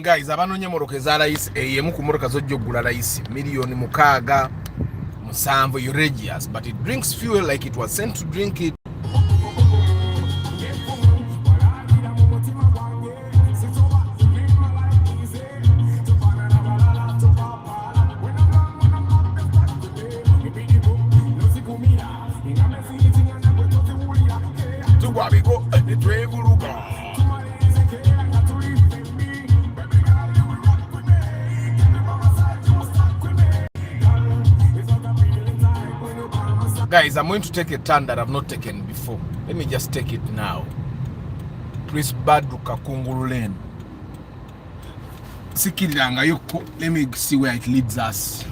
guys, abanonye moroke za rais eyemu ku moroka zojjo gula rais milioni mukaaga musanvu Eurasians, but it drinks fuel like it was sent to drink it. Guys, I'm going to take a turn that I've not taken before. Let me just take it now. Please baduka kungululen. Sikilanga yuko. Let me see where it leads us.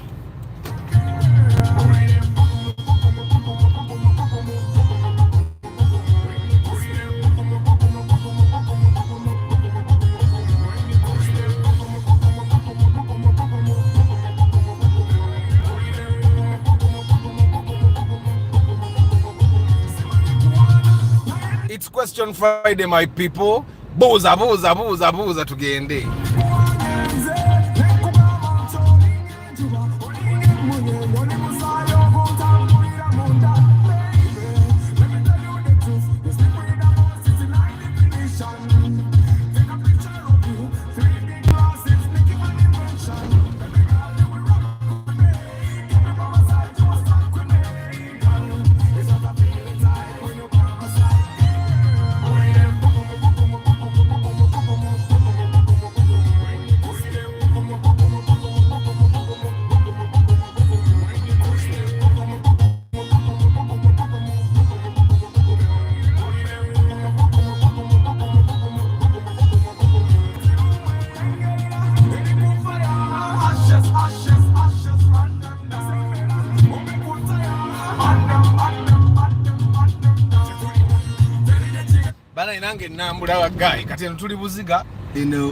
It's Question Friday, my people. Boza tugende. Bana inange nambula wa guy kati tuli Buziga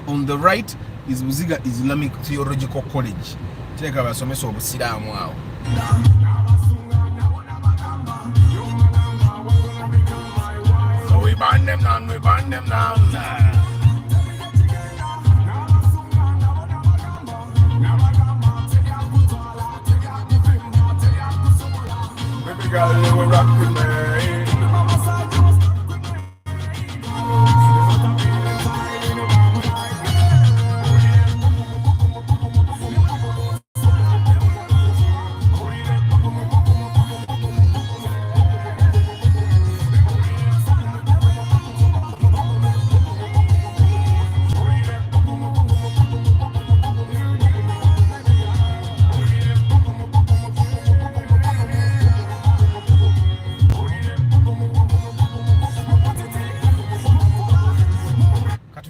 on the right is Buziga Islamic Theological College. Teka basomesa obusiramu awo. So we ban them now. Baby girl, you were rocking me.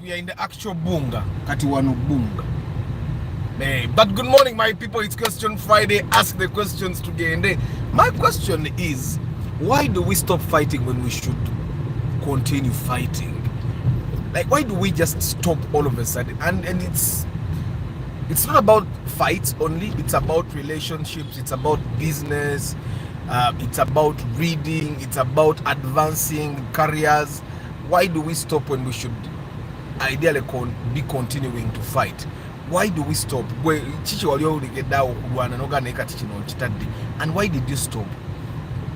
In the actual bunga kati wano bunga. But good morning, my people. It's Question Friday. Ask the questions today. My question is, why do we stop fighting when we should continue fighting? Like, why do we just stop all of a sudden? And it's not about fights only. It's about relationships. It's about business. It's about reading. It's about advancing careers. Why do we stop when we should ideally be continuing to fight? Why do we stop? And why did you stop?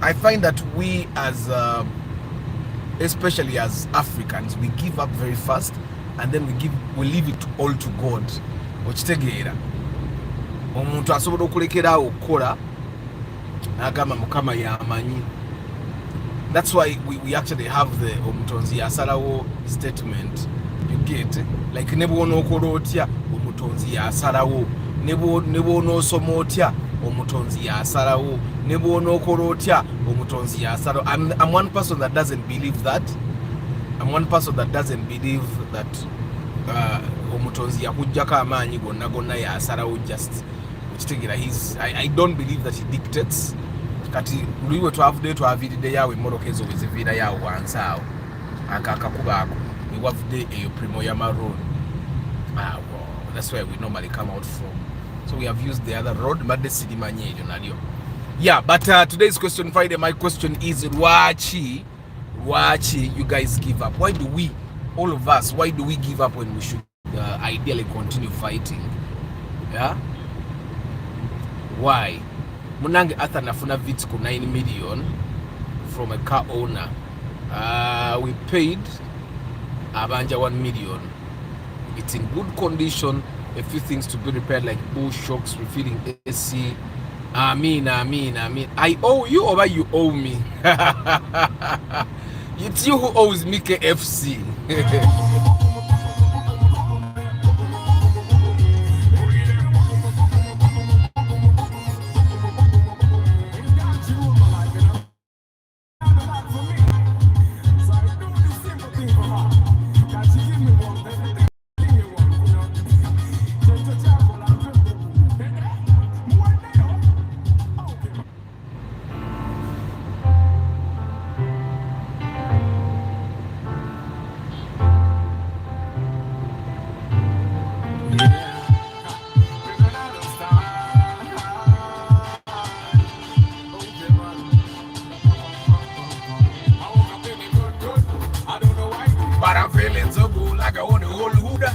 I find that we as especially as Africans, we give up very fast, and then we leave it all to God. Omuntu asobola okulekera okukola agamba mukama yamanyi. That's why we actually have the omutonzi yasalawo statement. You get like nebo onokola otya omutonzi yasalawo, nebo onosoma otya omutonzi yasalawo, nebo onokola otya omutonzi yasalawo. I'm one person that doesn't believe that. I'm one person that doesn't believe that omutonzi yakujjako amaanyi gonna yasalawo just I don't believe that he dictates. Kati luiwe twaviridde yawe moroka ezo weziviira yawo wansi awo akakuba ako wavudde eyo primo ya maroon. Well, that's where we normally come out from. So we have used the other road. Yeah, but today's Question Friday, my question is, Wachi, you guys give up? Why do we, all of us, why do we give up when we should ideally continue fighting. Yeah? Why? Munange Arthur nafuna Vitco 9 million from a car owner. We paid Abanja 1 million. It's in good condition. A few things to be repaired like bull shocks, refilling AC. I owe you or you owe me? It's you who owes me KFC. But I'm feeling so good, like I want the whole Huda.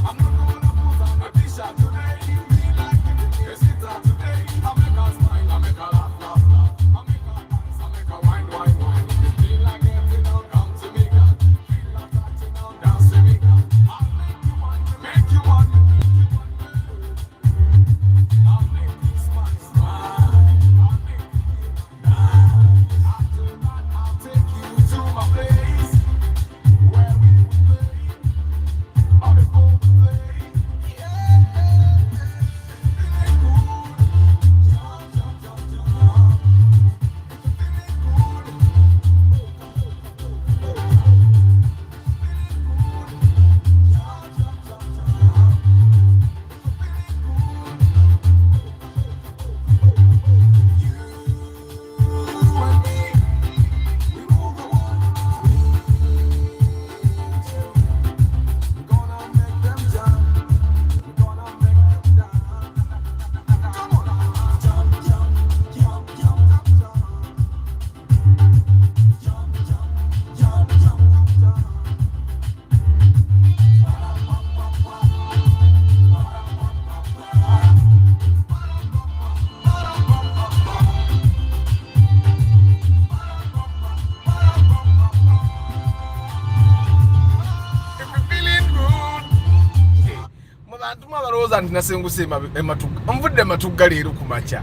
Nasenguse ematuga mvudde matugga leero kumacha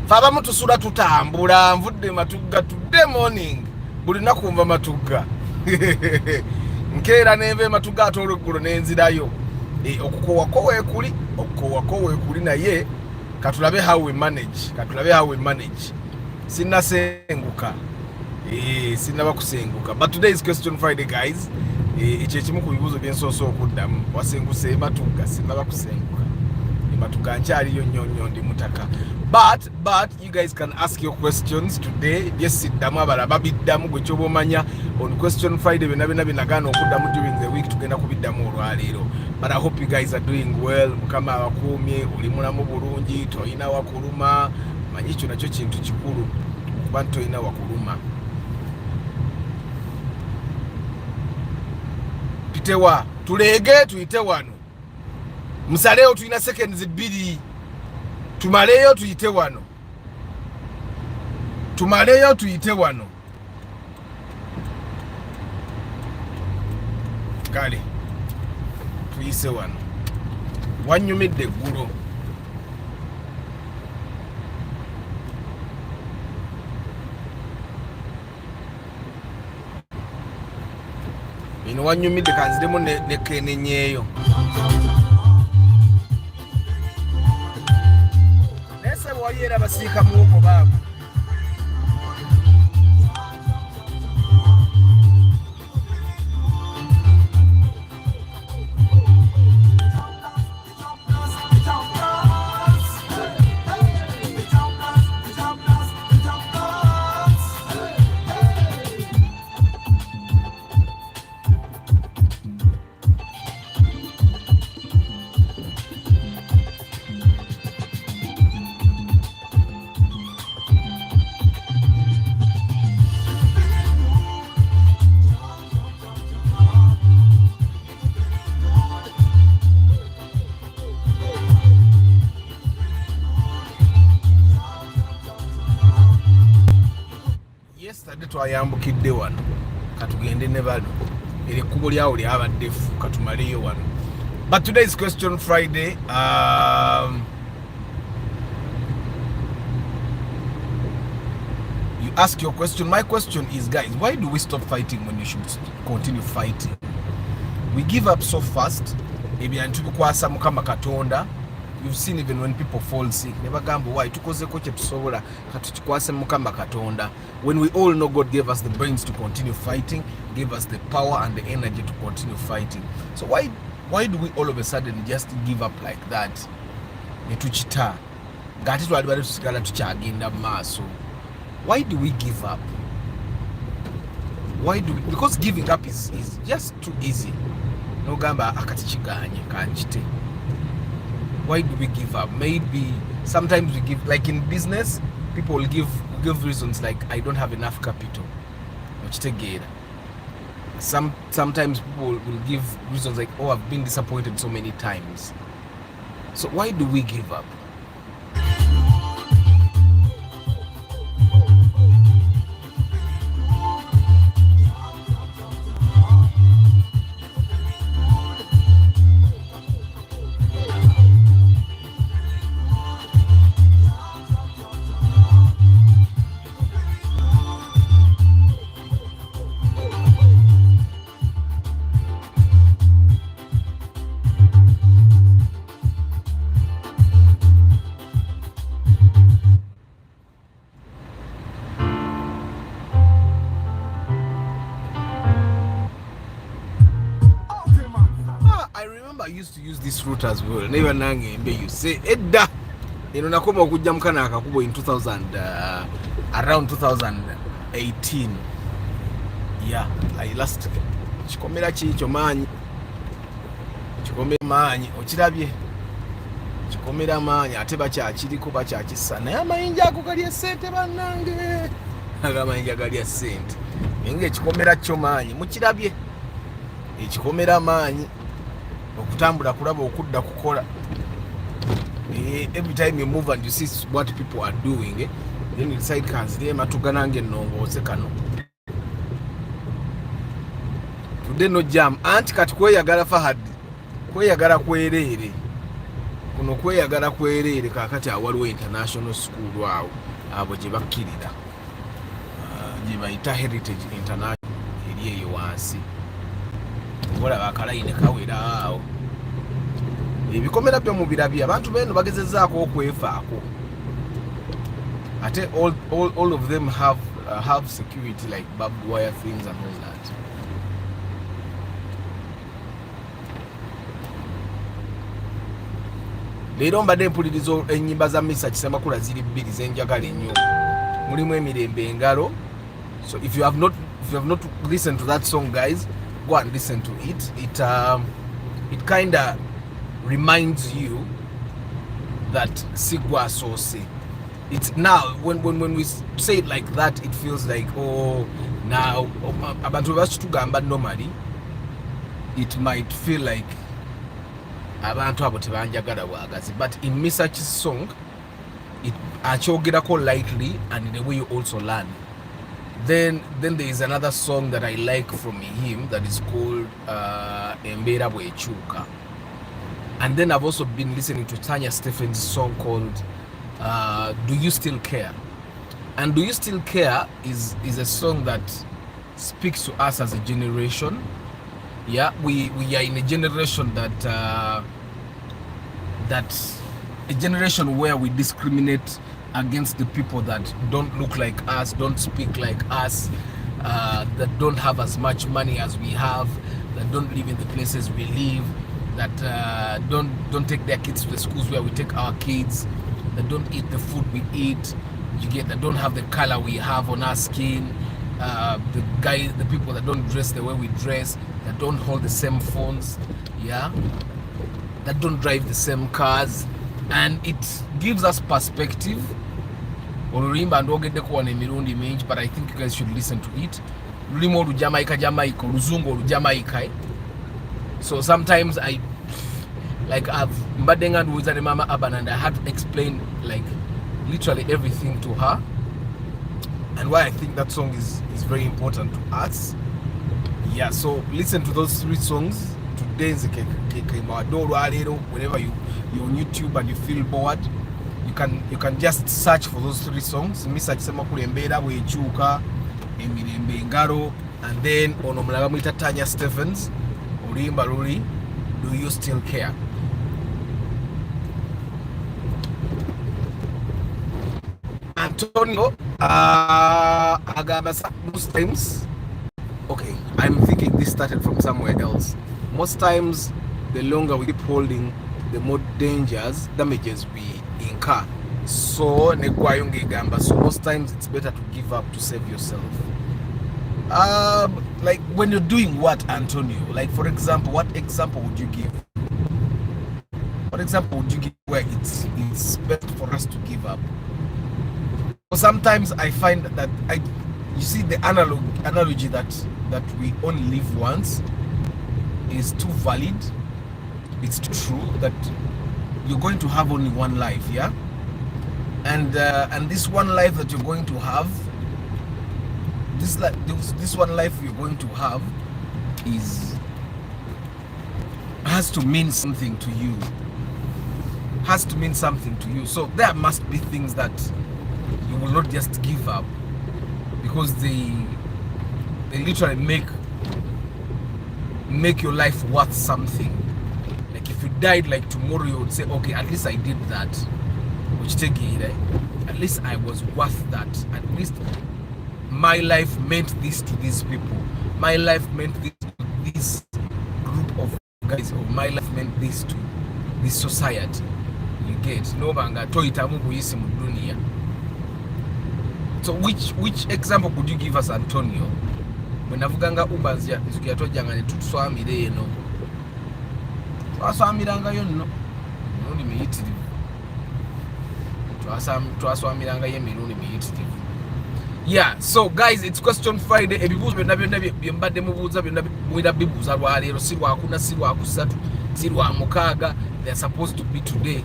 faba mutusula tutambula mvudde matugga today morning buli nakumva matugga nkeera neve matugga atoluggulo nenzirayo okukowa kowe kuli naye katulabe how we manage sinasenguka sinaba kusenguka but today is question Friday guys. Ekyo kimu ku bibuuzo byensoose okuddamu wasenguse ematugga sinaba kusenguka ematugga nkyaliyo nnyo ndi mutaka but you guys can ask your questions today. Byesiddamu abala babiddamu gwe kyoba omanya on question Friday byonna binagaana okuddamu during the week tugenda kubiddamu olwaleero. But I hope you guys are doing well. Mukama abakuumye, oli mulamu bulungi, toyina wakuluma. Manyi ekyo nakyo kintu kikulu kuba toyina wakuluma. Tewa tulege tuyite wano musaleo tulina seconds 2 tumaleyo tuyite wano kale tuyise wano wanyumidde eggulo ino wanyumidde kanziremu nekenenyeeyo nese waliera basiika muwogo baabo twayambukidde wano katugende ne bano ekkubo lyawo lyabadde fu katumaleyo wano. But today is question Friday. You ask your question. My question is, guys, why do we stop fighting when you should continue fighting? We give up so fast. Ebintu bikwasa mukama katonda. You've seen even when people fall sick, never gamble why tukoze ko kyetusobola katukikwase mukama katonda, when we all know God gave us the brains to continue fighting, gave us the power and the energy to continue fighting. So why do we all of a sudden just give up like that? Netuchita ngati twali bali tusigala tukyagenda maaso. Why do we give up? Why do we? Because giving up is just too easy. No gamba akati kiganye kanchite. Why do we give up? Maybe sometimes we give, like in business, people will give reasons like, I don't have enough capital. Sometimes people will give reasons like, oh, I've been disappointed so many times. So why do we give up? I used to use this route as well. Never nange mbe you say edda. Nakoma okujja mukana akakubo in 2000 around 2018. Yeah, I last chikomera chicho manyi. Chikomera manyi okirabye. Chikomera manyi ate bacha kiriko bacha kissa. Naye amayinja ako kali esente bannange. Amayinja kali esente. Nge chikomera kyo manyi mukirabye. Ekikomera manyi. Okutambula kulaba okudda kukola. Every time you move and you see what people are doing, then you decide kanzire matuganange nongoze kano. Today no jam. Anti kati kweyagala Fahad. Kweyagala kwerere. Kuno kweyagala kwerere kakati awaliwo international school wawo. Abo gye bakkirira. Gye bayita Heritage International eri eyo wansi. Obola bakalayine kawera awo. Ebikomera byo mu birabye abantu beno bagezezzaako okwefaako. Ate all of them have security like barbed wire things and all that. Leero mbadde mpuliriza ennyimba za Misa Kisemakula ziri bbiri zenjagala ennyo. Mulimu emirembe engalo. So if you have not listened to that song, guys, go and listen to it. It kind of reminds you that Sigwa Sose. It's now when we say it like that, it feels like, oh, now abantu bashitugamba normally it might feel like abantu abo tebanjagala bwagazi, but in Misa's song it achogerako lightly and in a way you also learn. Then there is another song that I like from him that is called Embera Bwechuka. And then I've also been listening to Tanya Stephen's song called Do You Still Care? And Do You Still Care is a song that speaks to us as a generation. Yeah, we are in a generation that a generation where we discriminate against the people that don't look like us, don't speak like us, that don't have as much money as we have, that don't live in the places we live, that don't take their kids to the schools where we take our kids, that don't eat the food we eat, that don't have the color we have on our skin, the people that don't dress the way we dress, that don't hold the same phones, yeah, that don't drive the same cars. And it gives us perspective. But I think you guys should listen to it. So sometimes I've Mbadenga with Mama Aban and I had to explain like literally everything to her. and why I think that song is very important to us. Yeah, so listen to those 3 songs today. Whenever you're on YouTube and you feel bored, you can just search for those 3 songs. Me search sema kulembera bwechuka emirembe ngaro, and then ono mulaga mwita Tanya Stephens olimba luli Do You Still Care. Antonio agamba most times, okay, I'm thinking this started from somewhere else. Most times the longer we keep holding, the more damages we incur. So so most times it's better to give up to save yourself. Like when you're doing what, Antonio? Like for example, what example would you give? What example would you give where it's better for us to give up? So sometimes I find that you see the analogy that we only live once is too valid. It's true that you're going to have only one life, yeah, and this one life that you're going to have, this one life you're going to have has to mean something to you. Has to mean something to you. So there must be things that you will not just give up because they literally make your life worth something. Like if you died like tomorrow, you would say, okay, at least I did that. Which take it, at least I was worth that. At least my life meant this to these people. My life meant this to this group of guys, or my life meant this to this society. You get no banga toitamu kuyisi mu dunia. So which example could you give us, Antonio? When avuganga ubazya zikyatojanga ne tutswamire eno. Twaswamiranga yo nno. Nundi miyitirivu. Twaswamiranga ye mirundi miyitirivu. Yeah, so guys, it's question Friday. Ebibuzo byonna byembadde mubuuza byonna mwira bibuuza lwa leero, si lwakuna, si lwakusatu, si lwa mukaaga. They're supposed to be today.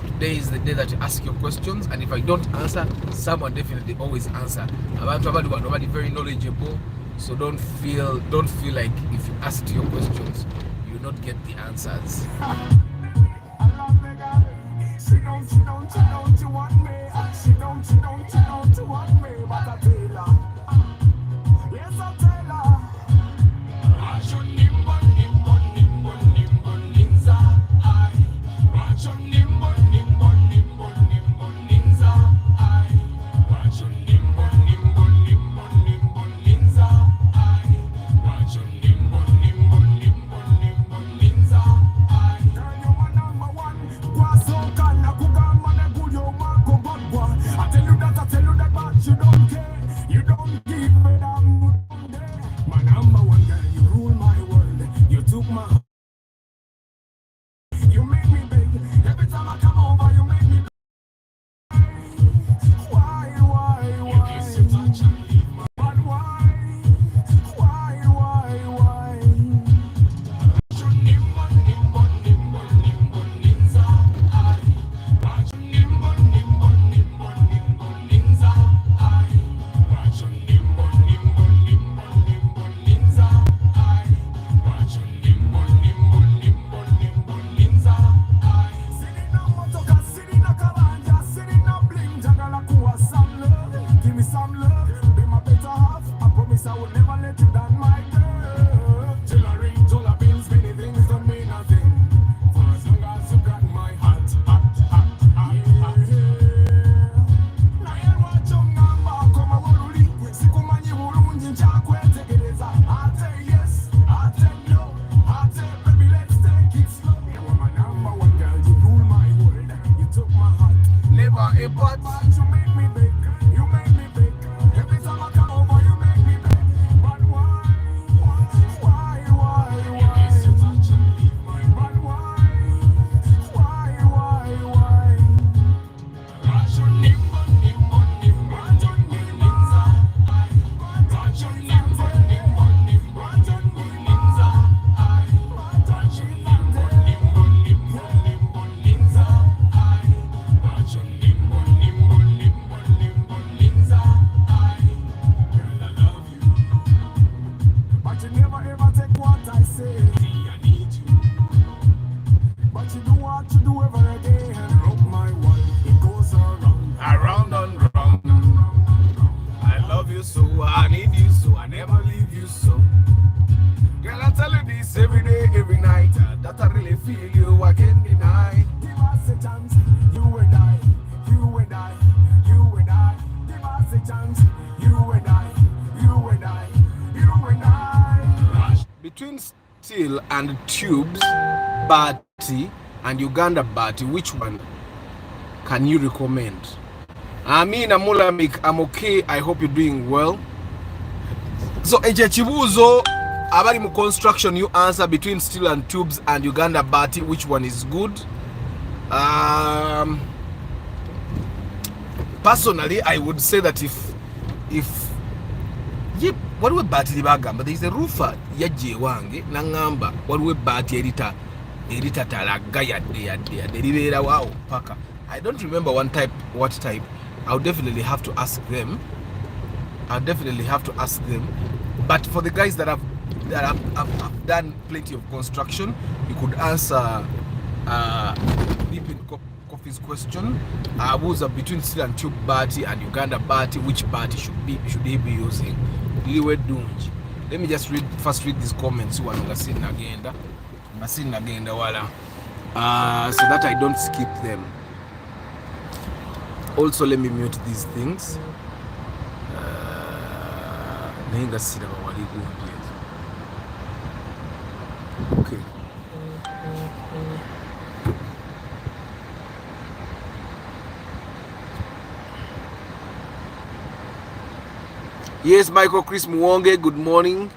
Today is the day that you ask your questions, and if I don't answer, someone definitely always answer. Abantu abali nobody very knowledgeable, so don't feel like if you asked your questions, you will not get the answers. She don't want me. She don't want me, but I tell her. Yes, I tell her. I should nimbo ninza. I should nimbo ninza. I should nimbo ninza. I should nimbo ninza. Girl, you're my number one. I tell you that, but you don't care. You don't give a damn. Man, say, I need you. But you do what you do every day, and rock my world, it goes around, Around and round. I love you so, I need you so, I never leave you so. Girl, I tell you this every day, every night. That I really feel you, I can't deny. Give us a chance, you and I, you and I, you and I. Give us a chance, you and I, you and I, you and I. Between steel and tubes, Bati and Uganda Bati, which one can you recommend? Amina Mulamik, I'm okay. I hope you're doing well. So, Eje Chibuzo, abali mu construction, you answer between steel and tubes and Uganda Bati, which one is good? Personally, I would say that if yep, waliwo Bati libagamba, there is a roofer yaje wange nangamba waliwo Bati erita talaga yadde libeera waawo paka. I don't remember what type. I'll definitely have to ask them. But for the guys that have done plenty of construction, you could answer Deep in Coffee's question. Was between steel and tube Bati and Uganda Bati, which Bati should he be using? Let me just first read these comments. So that I don't skip them. Also, let me mute these things. Okay. Yes, Michael Chris Muwonge, good morning.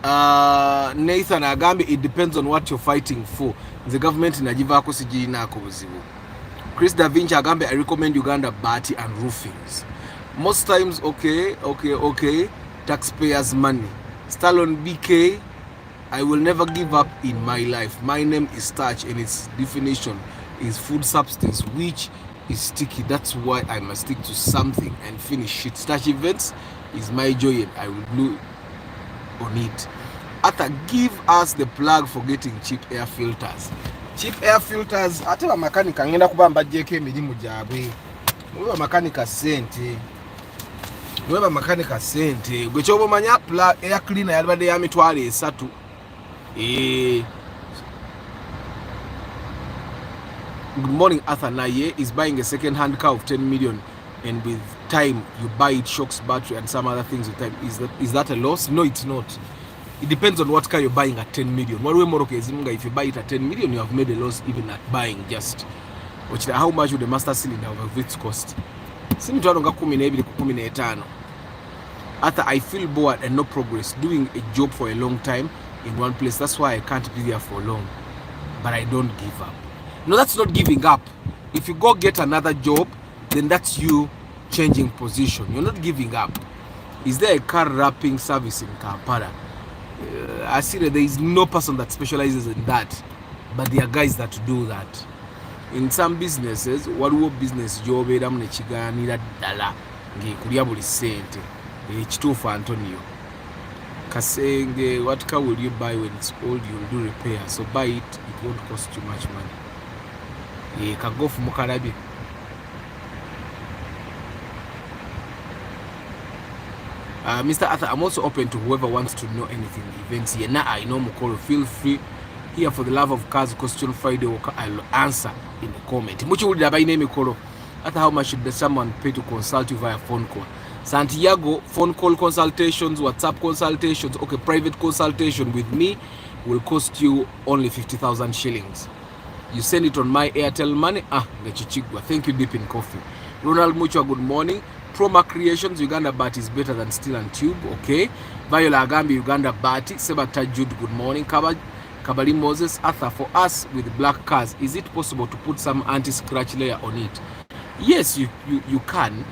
Nathan Agambi, it depends on what you're fighting for. The government in Ajivako Sijina Kobuzibu. Chris Da Vinci Agambe, I recommend Uganda Bati and roofings. Most times, okay. Taxpayers' money. Stallone BK, I will never give up in my life. My name is starch and its definition is food substance, which is sticky. That's why I must stick to something and finish it. Starch events is my joy and I will glue on it. After, give us the plug for getting cheap air filters. Cheap air filters, ate ba makanika ngenda kubamba jeko emirimu gyabwe. Mwe makanika sente. Gwe kyobo manya plug air cleaner yalibadde ya mitwalo 3. Good morning, Arthur Naye is buying a second-hand car of 10 million, and with time you buy it, shocks, battery, and some other things with time. Is that a loss? No, it's not. It depends on what car you're buying at 10 million. If you buy it at 10 million, you have made a loss even at buying just. Which how much would the master cylinder of its cost? After I feel bored and no progress, doing a job for a long time in one place. That's why I can't be there for long. But I don't give up. No, that's not giving up. If you go get another job, then that's you changing position. You're not giving up. Is there a car wrapping service in Kampala? I see that there is no person that specializes in that, but there are guys that do that. In some businesses, waliwo business job eramu ne kiganira ddala ng'ekulya buli ssente ekituufu Antonio Kasenge, what car will you buy when it's old? You'll do repair, so buy it, it won't cost you much money. Kagofu mukalabi. Mr. Arthur, I'm also open to whoever wants to know anything. Events here. Now I know Mukolo. Feel free. Here for the love of cars, question Friday, I'll answer in the comment. Much would have name Mukolo. Arthur, how much should someone pay to consult you via phone call? Santiago, phone call consultations, WhatsApp consultations, okay, private consultation with me will cost you only 50,000 shillings. You send it on my Airtel money. Gachichigwa. Thank you, Deep in Coffee. Ronald Muchwa, good morning. Proma Creations, Uganda Bati is better than steel and tube, okay. Viola Agambi, Uganda Bati. Sebata Jude, good morning. Kabali Moses, Arthur, for us with black cars, is it possible to put some anti-scratch layer on it? Yes, you can,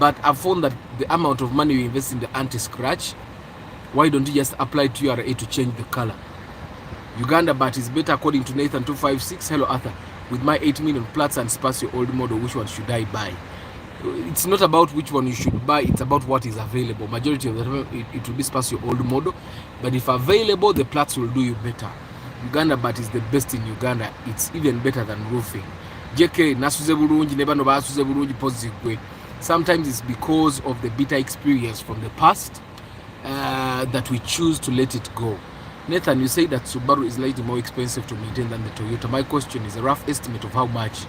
but I've found that the amount of money you invest in the anti-scratch, why don't you just apply to URA to change the color? Uganda Bati is better according to Nathan 256. Hello Arthur, with my 8 million Platts and Spacio old model, which one should I buy? it's not about which one you should buy, it's about what is available. Majority of the time it will disperse your old model, but if available, the Platts will do you better. Uganda Bat is the best in Uganda. It's even better than roofing. JK nasuze bulungi ne bano basuze bulungi pozigwe. Sometimes it's because of the bitter experience from the past that we choose to let it go. Nathan, you say that Subaru is slightly more expensive to maintain than the Toyota. My question is a rough estimate of how much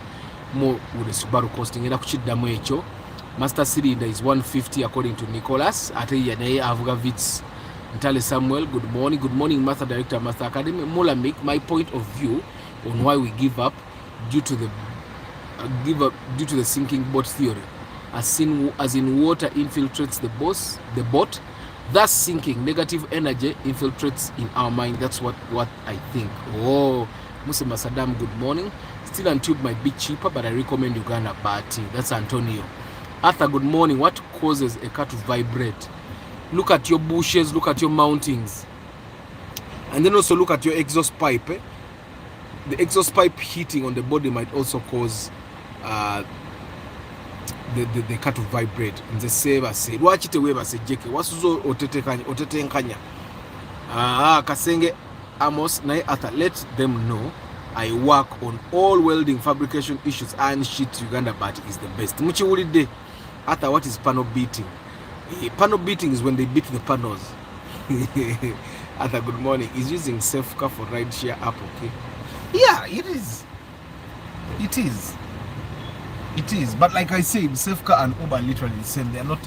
more would a Subaru costing. Ngenda kuchiddamu ekyo. Master cylinder is 150 according to Nicholas. Ate ye naye avuga Vitz. Ntale Samuel, good morning Master Director, Master Academy. Mola make my point of view on why we give up due to the sinking boat theory. As in water infiltrates the boat, thus sinking. Negative energy infiltrates in our mind. That's what I think. Oh, Musema Saddam, good morning. Still on tube might be cheaper, but I recommend Uganda Bati. That's Antonio. Arthur, good morning. What causes a car to vibrate? Look at your bushes, look at your mountings, and then also look at your exhaust pipe. The exhaust pipe heating on the body might also cause the car to vibrate. Nze seva se lwaki teweeba se jeke wasuzo otetenkanya Kasenge Amos naye Arthur, let them know I work on all welding fabrication issues and shit. Uganda Bat is the best. Muchiwulidde Arthur, what is panel beating? Panel beating is when they beat the panels. Arthur, good morning. Is using Safecar for rideshare app okay? Yeah, it is. But like I said, Safecar and Uber literally the same. They are not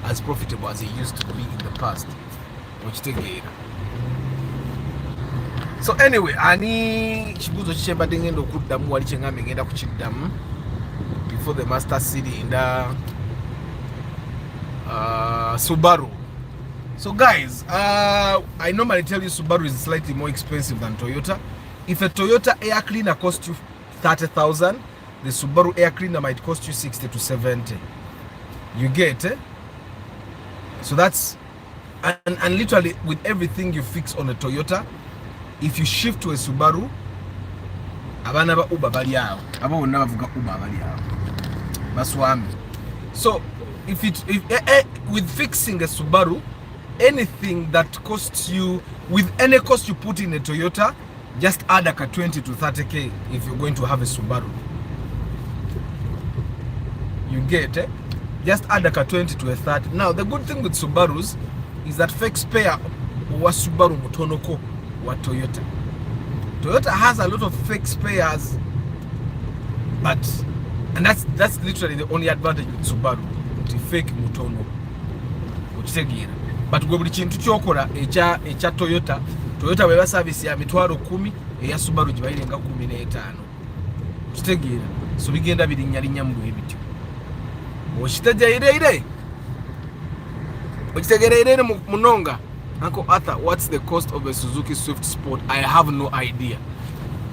as profitable as they used to be in the past. Which take it. So anyway, ani chibuzo chichemba ngendo kuddamu wali kyengambe ngenda kukiddamu before the master cylinder Subaru. So guys, I normally tell you Subaru is slightly more expensive than Toyota. If a Toyota air cleaner costs you 30,000, the Subaru air cleaner might cost you 60 to 70. You get it? So that's and literally with everything you fix on a Toyota, if you shift to a Subaru, abana ba Uber bali awo, abo bonna bavuga Uber bali awo baswami. So if with fixing a Subaru, anything that costs you, with any cost you put in a Toyota, just add like a 20 to 30k if you're going to have a Subaru. You get it? Just add like a 20 to a 30. Now the good thing with Subarus is that fake spare wa Subaru mutonoko wa Toyota. Toyota has a lot of fake spares, and that's literally the only advantage with Subaru. It's fake mutono. Uchitegera. But gwe buli kintu kyokola echa Toyota bwe service ya mitwalo 10 eya Subaru gibayirenga 15. Uchitegera. So bigenda birinnya mu ebityo. Uchitegera munonga. Uncle Arthur, what's the cost of a Suzuki Swift Sport? I have no idea.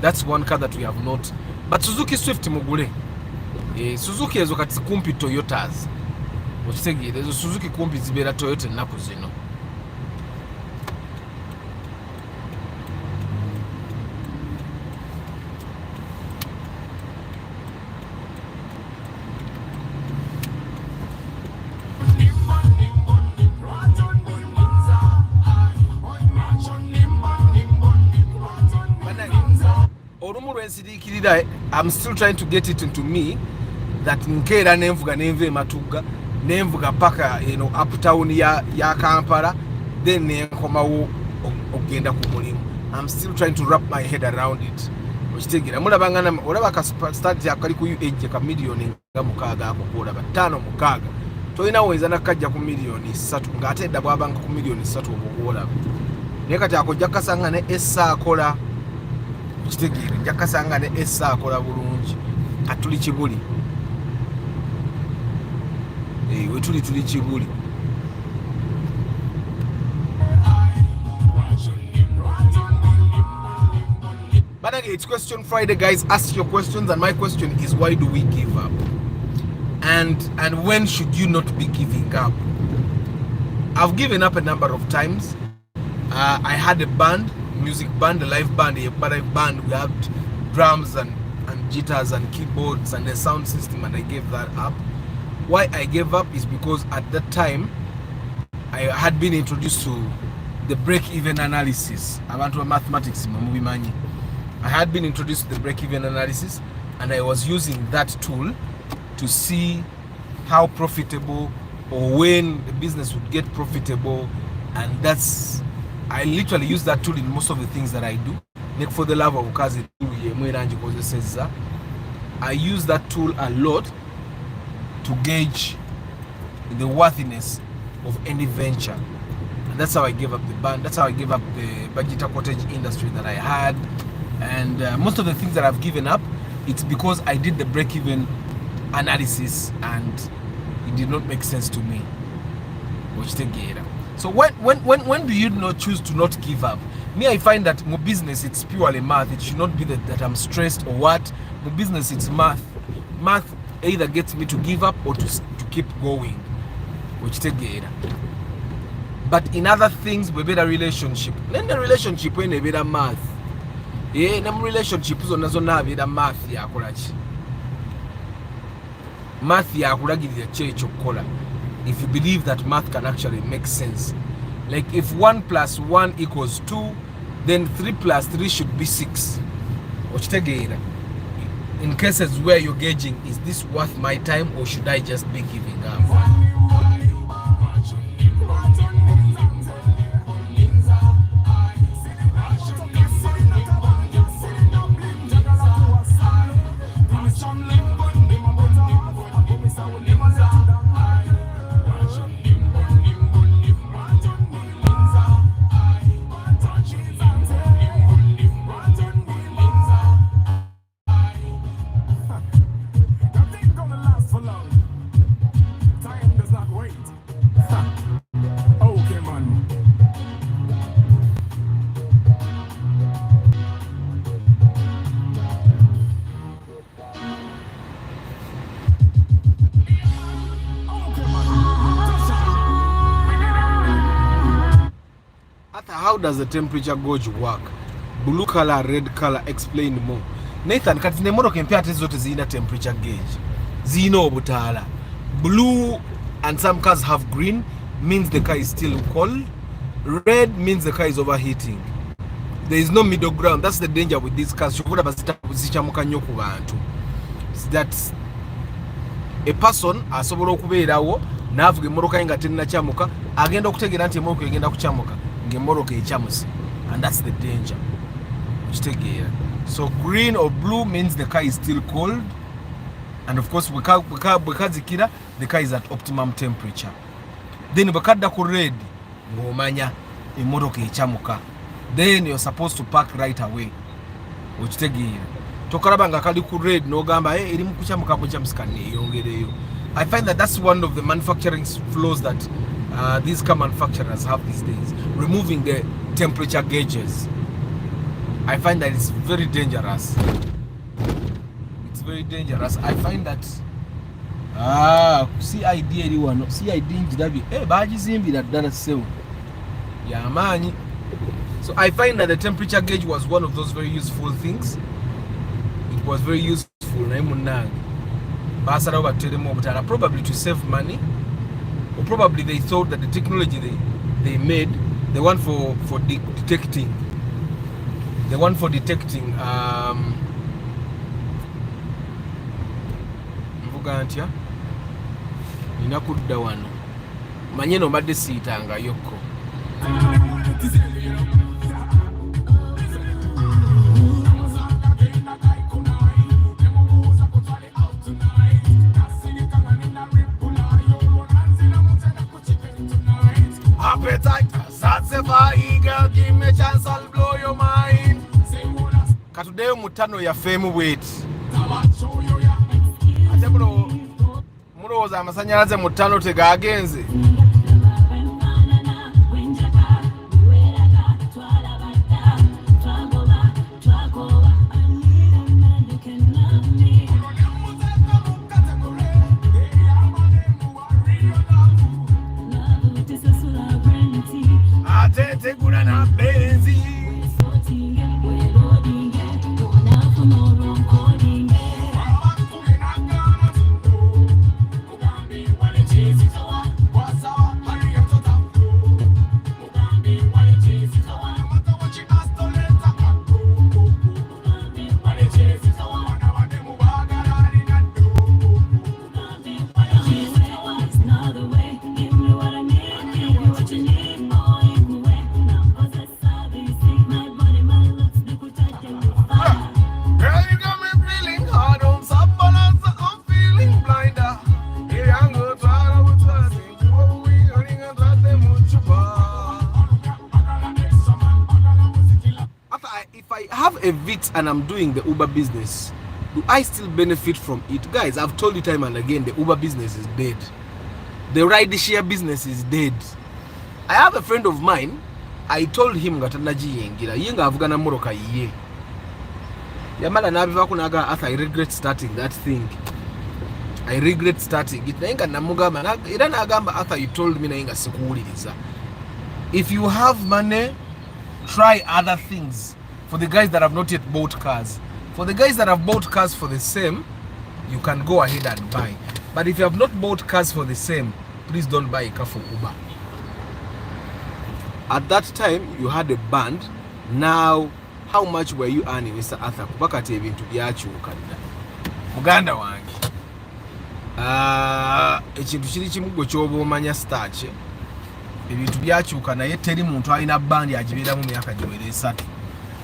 That's one car that we have not. But Suzuki Swift mugule. Suzuki ezo kati kumpi Toyotas. Uchitegera, ezo Suzuki kumpi zibera Toyota ennaku zino. I'm still trying to get it into me that nkera nenvuga nenve matuga nenvuga paka uptown ya Kampala then nenkomawo ogenda ku mulimu. I'm still trying to wrap my head around it. Uchitegera mulabangana olaba ka start yakali ku age ka million nga mukaga akokola batano mukaga toyina weza nakajja ku million 3 ngate edda bwabanga ku million 3 obukola nekati akojja kasanga ne essa akola. Uchitegera jakasanga ne essa akola bulungi atuli kibuli we tuli kibuli. But again, it's Question Friday, guys. Ask your questions, and my question is, why do we give up? And when should you not be giving up? I've given up a number of times. I had a band, music band, a live band, a live band. We had drums and guitars and keyboards and a sound system, and I gave that up. Why I gave up is because at that time I had been introduced to the break-even analysis. Abantu wa mathematics mubimanyi. I had been introduced to the break-even analysis, and I was using that tool to see how profitable or when the business would get profitable, and I literally use that tool in most of the things that I do. For the love of kazi I use that tool a lot to gauge the worthiness of any venture. And that's how I gave up the band. That's how I gave up the Bajita cottage industry that I had. And most of the things that I've given up, it's because I did the break-even analysis and it did not make sense to me. So when do you not choose to not give up? Me, I find that my business, it's purely math. It should not be that I'm stressed or what. My business, it's math. Math either gets me to give up or to keep going. But in other things, we better relationship. Then the relationship when we better math. Yeah, na relationship zo nazo na better math ya kolachi. Math ya kulagirira checho kola. If you believe that math can actually make sense. Like if 1 + 1 = 2, then 3 + 3 should be 6. In cases where you're gauging, is this worth my time or should I just be giving up? How does the temperature gauge work? Blue color, red color, explain more. Nathan, kati nemoro kempia ati zote zina temperature gauge. Zino obutala. Blue and some cars have green, means the car is still cold. Red means the car is overheating. There is no middle ground. That's the danger with these cars. That's a person asobola okubeerawo navuga emmoroka nga tenna kyamuka agenda okutegeera nti emmoroka egenda kukyamuka ng'emmoroka ekyamusi, and that's the danger. So green or blue means the car is still cold, and of course bwekazikira the car is at optimum temperature. Then bwekadda ku red ng'omanya emmoroka ekyamuka, then you're supposed to park right away. Tokaraba nga kali ku red n'ogamba eri mu kukyamuka kukyamuka neeyongereyo. I find that that's one of the manufacturing flaws that these car manufacturers have these days, removing the temperature gauges. I find that it's very dangerous. It's very dangerous. I find that CID eriwano CID njirabi bagizimbira ddala sewo yamanyi. So I find that the temperature gauge was one of those very useful things. It was very useful naye munnange basalawo batteremu obutala, probably to save money, or probably they thought that the technology they made, the one for detecting mvuga ntya nina kudda wano manye no mbadde siitanga yokko. Appetite, satisfy, girl, give me a chance, I'll blow your mind. Katudeyo mutano ya fame weight. Ate mulowooza amasanyalaze mutano tegagenze. Tegura na benzi if I have a VIT and I'm doing the Uber business, do I still benefit from it? Guys, I've told you time and again, the Uber business is dead. The ride share business is dead. I have a friend of mine, I told him gatanaji yengira yenga avugana moroka iye yamala nabiva kunaga Arthur, I regret starting that thing. I regret starting it. Nainga namugamba era nagamba Arthur, you told me nainga sikuwuliriza. If you have money, try other things. For the guys that have not yet bought cars, for the guys that have bought cars for the same, you can go ahead and buy. But if you have not bought cars for the same, please don't buy a car for Uber. At that time, you had a band. Now, how much were you earning, Mr. Arthur? Kubakati ebintu byakyukadda. Muganda wange. Ekintu kiri kimu gwe kyoba omanya starch. Ebintu byakyuka naye teri muntu alina bandi agibeera mu myaka giwera 3.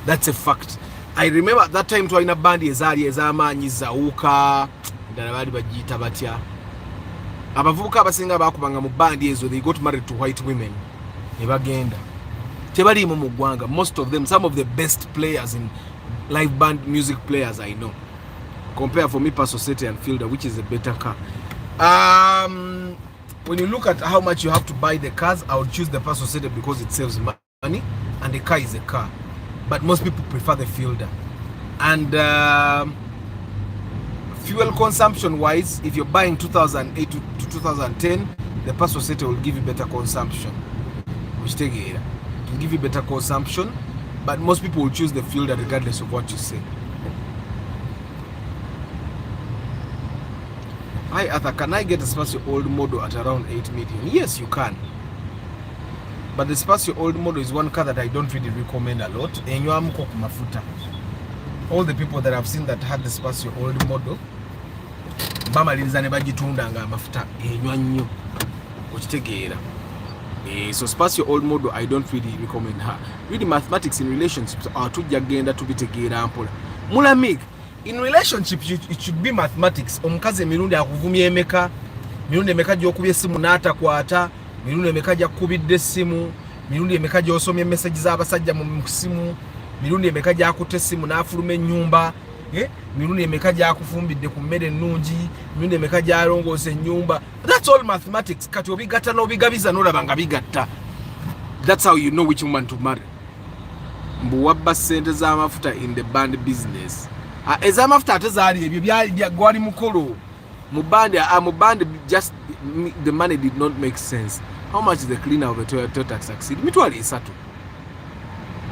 That's a fact. I remember at that time twalina bandi ezaali ez'amaanyi zawuka. Ndala baali bagiyita batya. Abavubuka abasinga baakubanga mu bandi ezo, they got married to white women. Nebagenda tebaliimu mu ggwanga. Most of them, some of the best players in live band music players I know. Compare for me Paso City and Fielder, which is a better car. When you look at how much you have to buy the cars, I would choose the Paso City because it saves money and the car is a car. But most people prefer the Fielder. And fuel consumption wise, if you're buying 2008 to 2010, the Paso City will give you better consumption. It will give you better consumption, but most people will choose the Fielder regardless of what you say. Hi Arthur, can I get a Spacio old model at around 8 million? Yes, you can. But the Spacio old model is one car that I don't really recommend a lot. All the people that I've seen that had the Spacio old model, so Spacio old model, I don't really recommend her. Really, mathematics in relationships are too jagenda to be taken. Mulamik, in relationships, it should be mathematics. Omukazi mirundi akuvumya emeka, mirundi emeka gy'okubye essimu n'atakwata, mirundi emeka gy'akubidde essimu, mirundi emeka gy'osomye message z'abasajja mu ssimu, mirundi emeka gy'akutte essimu n'afuluma ennyumba, mirundi emeka gy'akufumbidde ku mmere ennungi, mirundi emeka gy'alongoose ennyumba. That's all mathematics. Kati obigatta n'obigabiza n'olaba nga bigatta. That's how you know which woman to marry. Mbu wabba ssente z'amafuta in the band business. Ez'amafuta ate zaali ebyo gwali mukolo mu band, just the money did not make sense. How much is the cleaner of a Toyota Succeed? Mitwalo 3.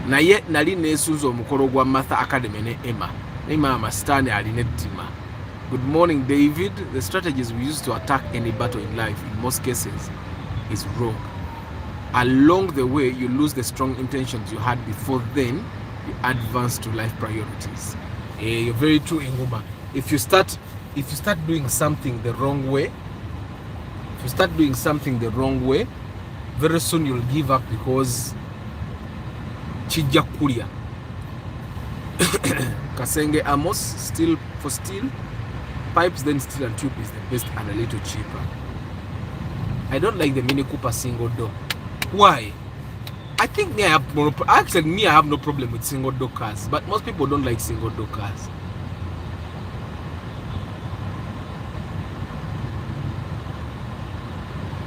Naye nali neesunza omukolo gwa Martha Academy ne Emma. Ne mama Stane aline ettima. Good morning, David. The strategies we use to attack any battle in life, in most cases, is wrong. Along the way, you lose the strong intentions you had before then, you advance to life priorities. You're very true, Inguma. If you start doing something the wrong way, very soon you'll give up because chijja kulia. Kasenge Amos, steel for steel, pipes, then steel and tube is the best and a little cheaper. I don't like the Mini Cooper single door. Why? I think I have no problem with single door cars, but most people don't like single door cars.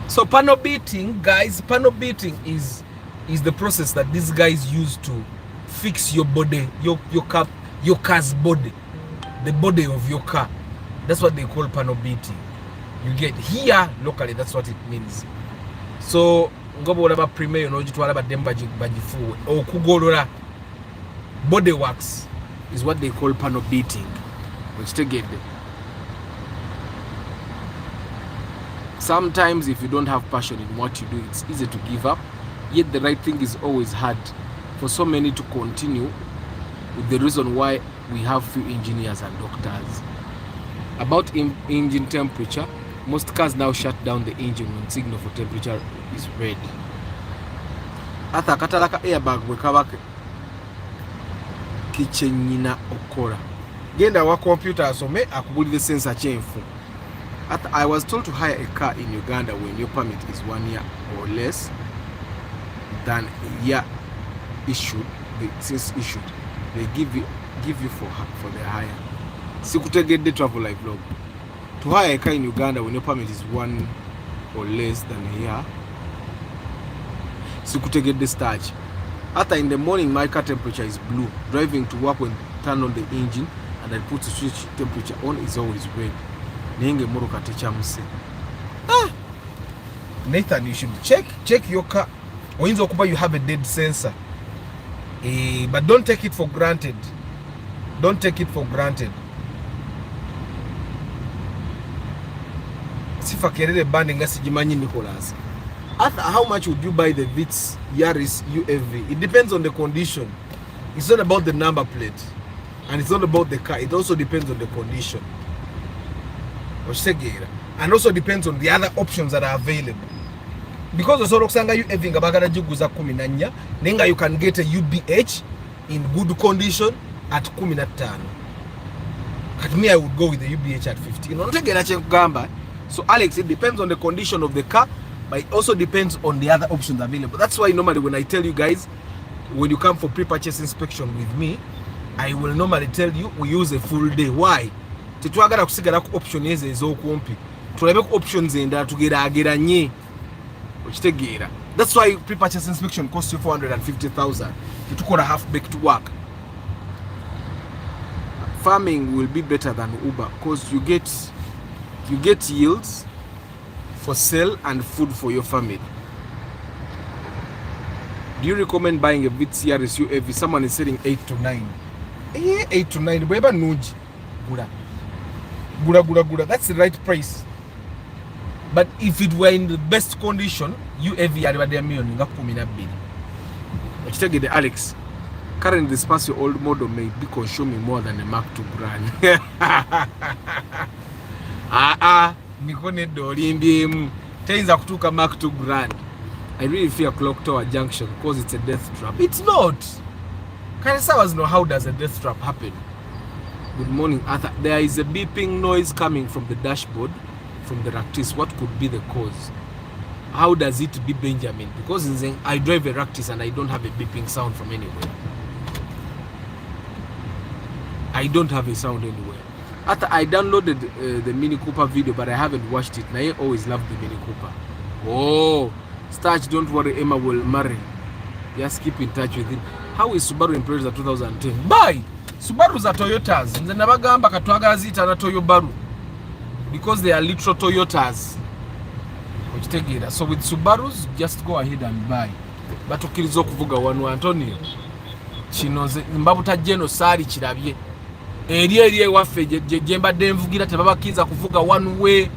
So panel beating, guys, panel beating is the process that these guys use to fix your body, your car's body, the body of your car. That's what they call panel beating. You get here locally, that's what it means. So ngobo olaba premier n'ogitwala baddemu bagifuuwe okugolola body works is what they call panel beating. Sometimes if you don't have passion in what you do, it's easy to give up, yet the right thing is always hard for so many to continue, with the reason why we have few engineers and doctors. About engine temperature, most cars now shut down the engine when signal for temperature is red. Ata katalaka airbag wekabake kichenyina okora. Genda wa computer asome akubulire sensor chenfu. I was told to hire a car in Uganda when your permit is 1 year or less than a year issued, since issued. they give you for their hire. Sikutegedde travel life vlog. To hire a car in Uganda when your permit is 1 or less than a year. Sikutegedde starch. After in the morning my car temperature is blue. Driving to work when turn on the engine and I put the switch temperature on is always red. Nenge moro katecha mse. Nathan, you should check your car. Oyinza okuba you have a dead sensor. But don't take it for granted. Don't take it for granted. Sifa kerere band nga sijimanyi Nicholas. How much would you buy the Vitz Yaris UFV? It depends on the condition. It's not about the number plate. And it's not about the car. It also depends on the condition. And also depends on the other options that are available. Because also Roxanga UFV nga bagala jiguza 14 nenga you can get a UBH in good condition at 15. At me I would go with the UBH at 15. So Alex, it depends on the condition of the car, but it also depends on the other options available. That's why normally when I tell you guys, when you come for pre-purchase inspection with me, I will normally tell you we use a full day. Why? Tetwagala kusigala ku option ez'okumpi. Tulabe ku options endala tugerageranye. Okitegeera. That's why pre-purchase inspection costs you 450,000. Tukola half-baked work. Farming will be better than Uber because you get yields for sale and food for your family. Do you recommend buying a Vitz Yaris UFV? Someone is selling 8 to 9. 8 to 9. Bweba nuji. Gura. That's the right price. But if it were in the best condition, UFV alibadde million nga 12. Okitegeedde Alex. Currently, this past your old model may be consuming more than a Mark II brand. Nikone dolimbiemu. Tayinza kutuuka Mark II brand. I really fear Clock Tower Junction because it's a death trap. It's not. Can you know how does a death trap happen? Good morning, Arthur. There is a beeping noise coming from the dashboard from the Ractis. What could be the cause? How does it be, Benjamin? Because I drive a Ractis and I don't have a beeping sound from anywhere. I don't have a sound anywhere. After I downloaded the Mini Cooper video, but I haven't watched it. I always loved the Mini Cooper. Oh, Starch, don't worry, Emma will marry. Just keep in touch with him. How is Subaru Impreza 2010? Buy! Subaru are Toyotas. Nze nabagamba katwagala zita na Toyobaru. Because they are literal Toyotas. So with Subarus, just go ahead and buy. But ukirizo kuvuga wanu Antonio. Chinoze mbabuta jeno sali kirabye. Eriye waffe jemba denvugira tebabakiza kuvuga one way.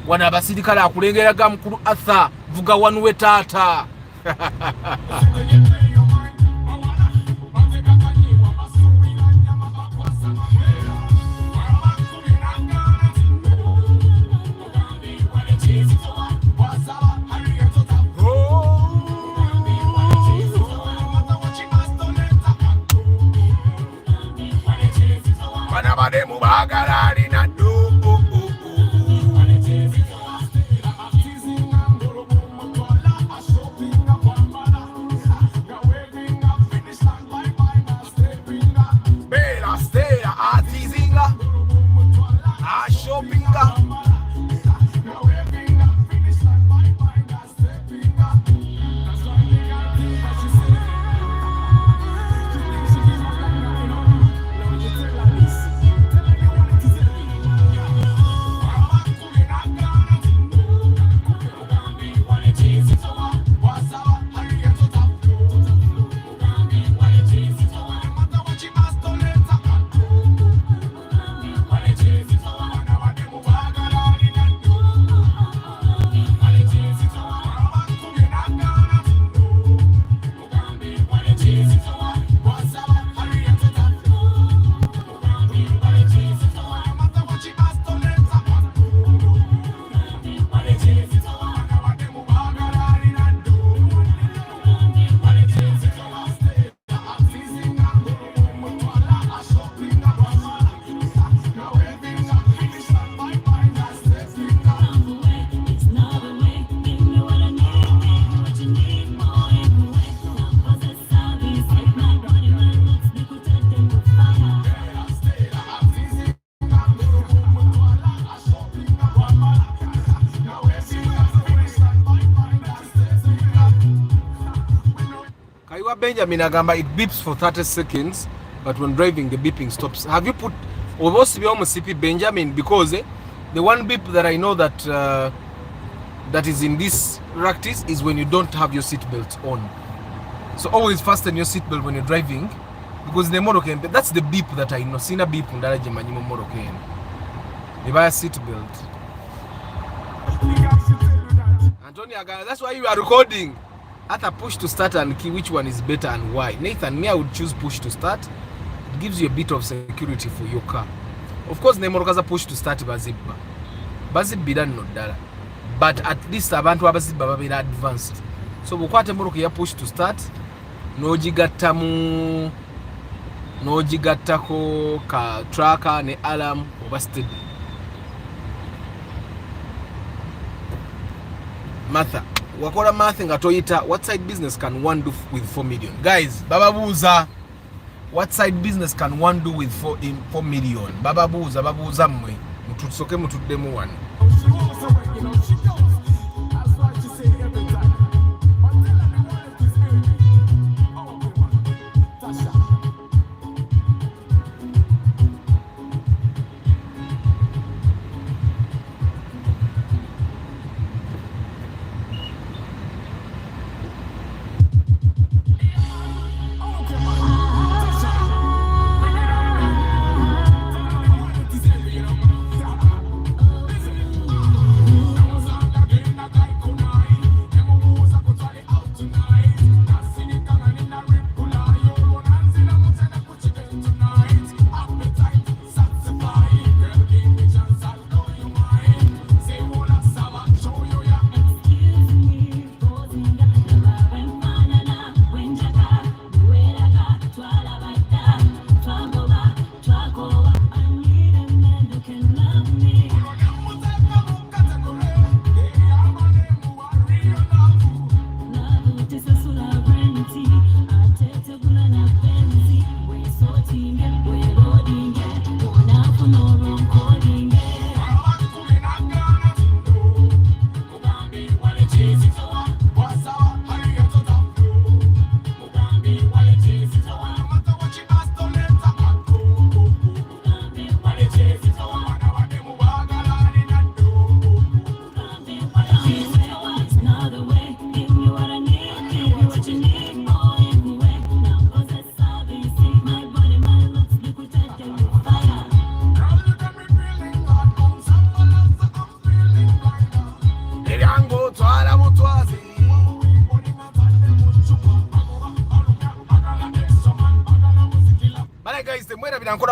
Wana abasirikale akulengeraga mukulu Arthur vuga one way tata. Benjamin agamba it beeps for 30 seconds, but when driving the beeping stops. Have you put CP Benjamin? Because the one beep that I know that that is in this practice is when you don't have your seatbelt on. So always fasten your seatbelt when you're driving, because the Moroccan, that's the beep that I know. Sina beep ndaraje manyimo Moroccan. The buy a seatbelt. Antonia, that's why you are recording. At a push to start and key, which one is better and why? Nathan, me I would choose push to start. It gives you a bit of security for your car. Of course, nemorokaza push to start bazibba. Bazibira no dala. But at least abantu abazibba babira advanced. So bukwate moroka ya push to start. Nojigattako ka tracker ne alarm oba steady. Martha, wakola math nga toyita, what side business can one do with 4 million? Guys, bababuuza, what side business can one do with 4 million? Bababuuza mmwe mutusoke mutuddemu wano.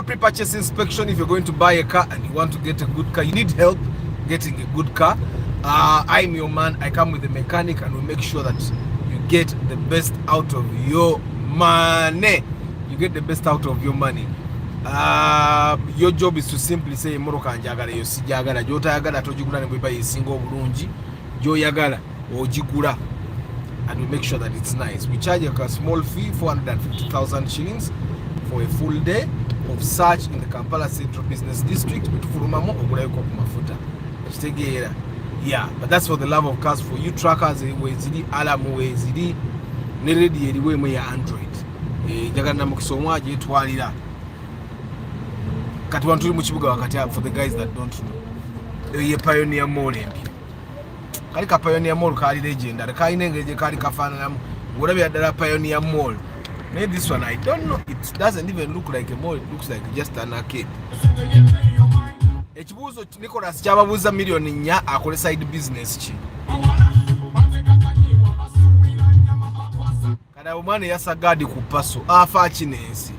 Pre-purchase inspection. If you're going to buy a car and you want to get a good car, you need help getting a good car, I'm your man. I come with a mechanic and we make sure that you get the best out of your money. You get the best out of your money. Your job is to simply say moroka njagala yo sijagala jota yagala tojigula ne bwe yisinga obulungi jo yagala ojigula, and we make sure that it's nice. We charge a small fee, 450,000 shillings for a full day of search in the Kampala Central Business District. Yeah, but that's for the love of cars. For you truckers, alarm wezidi neredi eriwe mu ya Android. Jagana mukisomwa je twalira. Kati wantu mu kibuga wakati, for the guys that don't know. Ye Pioneer Mall embi. Kali ka Pioneer Mall kali legendary. Kali nengeje kali kafana namu. Whatever dala Pioneer Mall. Maybe this one, I don't know. It doesn't even look like a mall. It looks like just an arcade. Echibuzo Nicholas chababuza million nya akole side business chi. Kada umane yasagadi kupaso afa chinensi.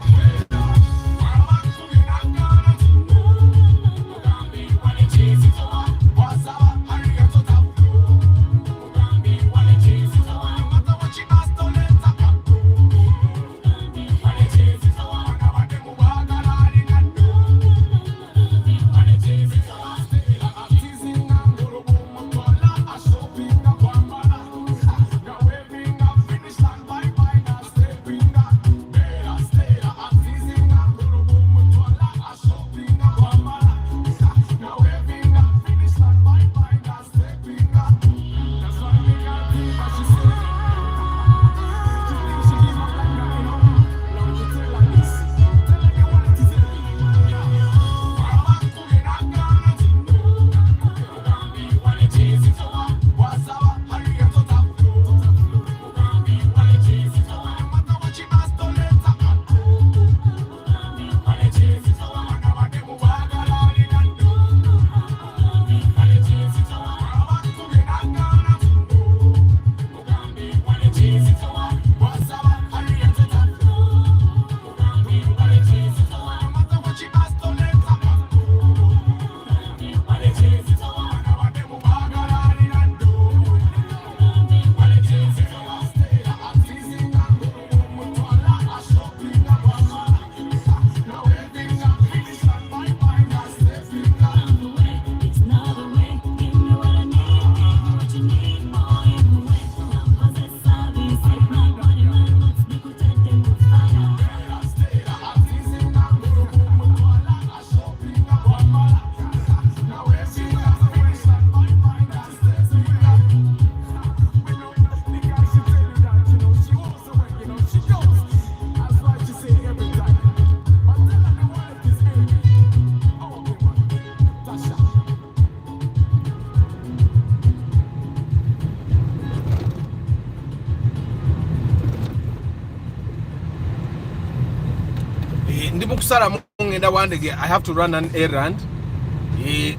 mukusala mungenda wandege I have to run an errand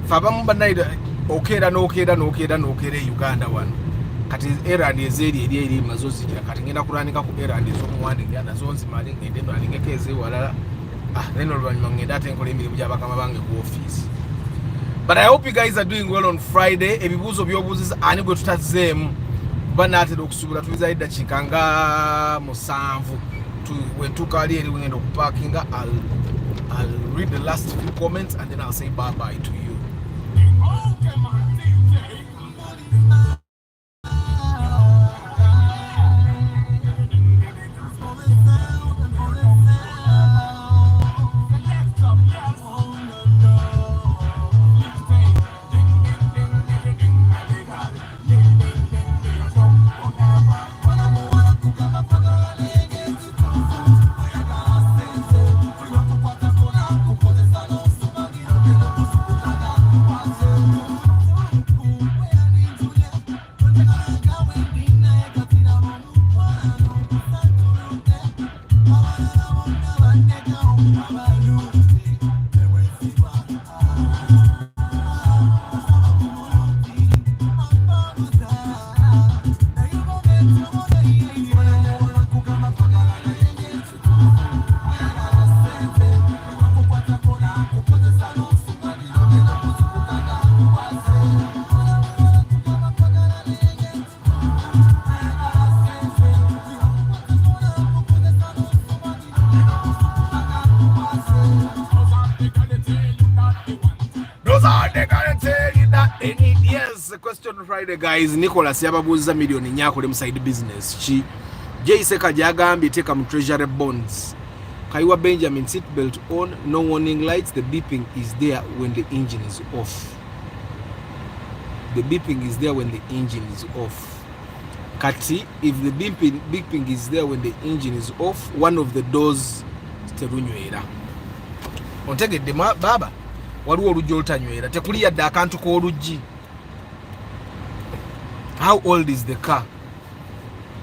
fabamu banaida okera Uganda wano kati errand eri mazozira kati ngenda kulanika ku errand ezomuwandege nazo nzimali ngende nalingeko ezewalala then oluvanyuma ngenda ate nkola emirimu gy'abakama bange ku office. But I hope you guys are doing well on Friday. Ebibuzo byobuziza ani gwe tutazzeemu banatera okusubula tubiza eddakiika nga musanvu wentuuka wali eri wengenda okuparkinga. I'll read the last few comments and then I'll say bye bye to you. Question Friday guys. Nicholas yababuuza millioni nyakole mu side business chi Jaiseka jagambye teka mu treasury bonds. Kaiwa Benjamin seatbelt on, no warning lights, the beeping is there when the engine is off. The beeping is there when the engine is off. Kati, if the beeping is there when the engine is off, one of the doors terunywera. Ontegedde baba waliwo oluggi olutanywera tekuli yadde akantu k'oluggi. How old is the car?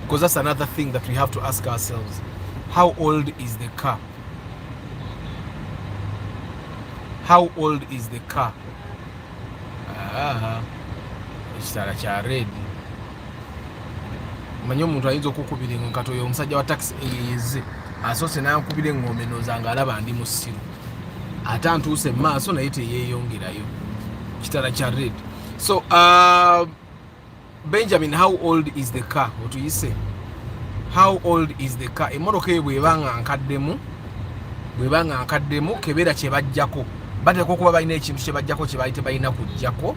Because that's another thing that we have to ask ourselves. How old is the car? How old is the car? Ekitala kya red. Manyi omuntu ayinza okukubira enkata oyo omusajja wa taxi eyeze asoose n'ankubira engombe n'ozanga alaba ndi musiru. Ate antuuse mu maaso naye teyeeyongerayo. Kitala kya red. So Benjamin, how old is the car? What do you say? How old is the car? Emotoka eyo bwebanga nkaddemu kebeera kye bajjako bateeka okuba balina ekintu kye bajjako kye baali tebalina kujjako,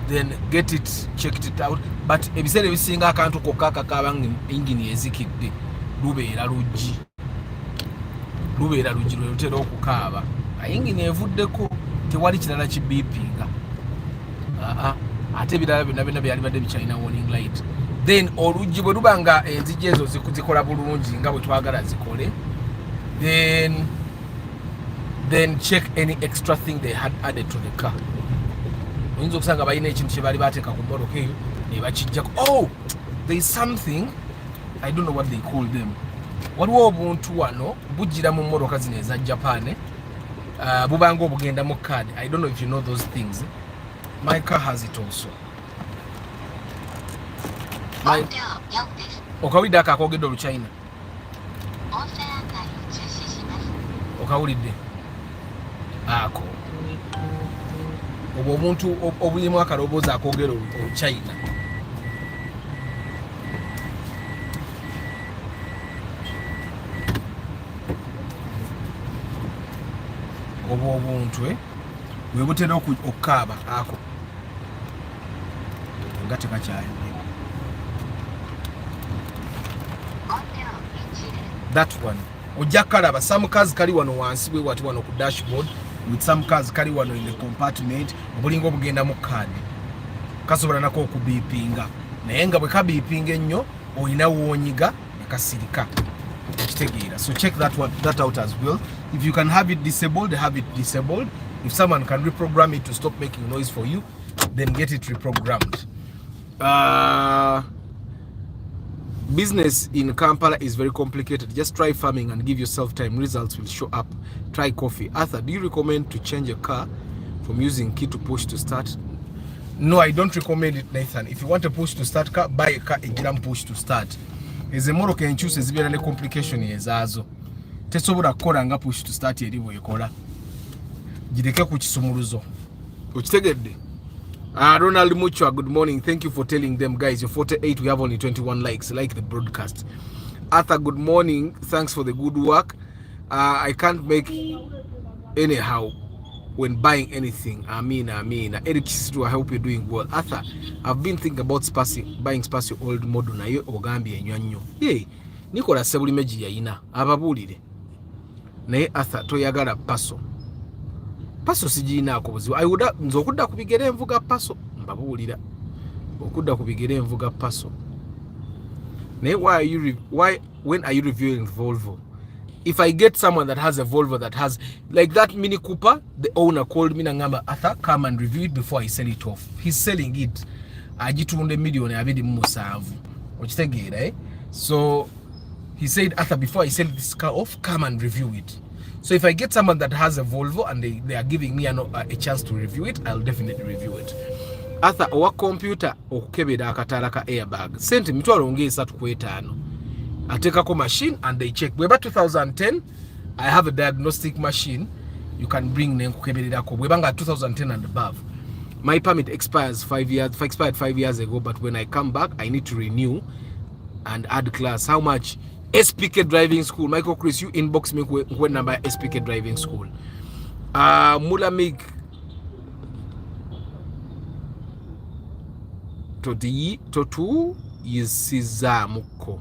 then get it, checked it out. But ebiseera ebisinga akantu kokka akakaabanga engine ezikidde lubeera luggi lwelutera okukaaba engine evuddeko tewali kirala kibiipinga. Ate ebirala byonna byalibadde bikyalina warning light. Then oluggi bwe luba nga enzigi ezo zikola bulungi nga bwe twagala zikole, then check any extra thing they had added to the car. Oyinza okusanga balina ekintu kye baali bateeka ku motoka eyo ne bakijjako. Oh, there is something, I don't know what they call them. Waliwo obuntu wano bujjira mu motoka zino eza Japan, bubanga obugenda mu card. I don't know if you know those things. My car has it also. Okawulidde akakogedde oluchina? Okawulidde? Ako. Obwo obuntu obulimu akaloboozi akogera oluchina. Obwo obuntu bwe butera okukaaba ako. Ngate kachaya. That one. Ojja kalaba some cars kali wano wansi bwe wati wano ku dashboard, with some cars kali wano in the compartment obulingo obugenda mu card. Kasobola nako okubiipinga. Naye nga bwe kabiipinga ennyo olina woonyiga ekasirika. Ekitegeera. So check that out as well. If you can have it disabled, have it disabled. If someone can reprogram it to stop making noise for you, then get it reprogrammed. Business in Kampala is very complicated. Just try farming and give yourself time. Results will show up. Try coffee. Arthur, do you recommend to change a car from using key to push to start? No, I don't recommend it, Nathan. If you want a push to start car, buy a car and push to start. Is a more can choose as very complication is azo. Tesobola kola nga push to start erivo yekola. Jideke ku kisumuluzo. Ukitegedde? Ronald Muchwa, good morning. Thank you for telling them, guys. You're 48. We have only 21 likes. Like the broadcast. Arthur, good morning. Thanks for the good work. I can't make anyhow when buying anything. Amin. Eric Sistu, I hope you're doing well. Arthur, I've been thinking about buying Spacio old model na yo Ogambia enyanyo. Hey, Nicola sebuli meji ya ina. Ababulire. Naye Arthur, toyagala paso. Paso sijina akobuziwa. I would nzokudda kubigere mvuga paso mbabulira. Okudda kubigere mvuga paso. Naye when are you reviewing Volvo? If I get someone that has a Volvo that has like that Mini Cooper, the owner called me ngamba Arthur, come and review it before I sell it off. He's selling it. Ajitunde million abidi musavu. Okitegera, eh? So he said, Arthur, before I sell this car off, come and review it. So if I get someone that has a Volvo and they are giving me a chance to review it, I'll definitely review it. Arthur, owa computer okukebera akatala ka airbag. Sente mitwalo ngeza tukwetano. I take a machine and they check. Weba 2010, I have a diagnostic machine. You can bring them kukebera ko. Webanga 2010 and above. My permit expires 5 years. Expired 5 years ago, but when I come back, I need to renew and add class. How much? SPK driving school. Michael Chris, you inbox me when number SPK driving school. Mulamig Totu Yisizamuko.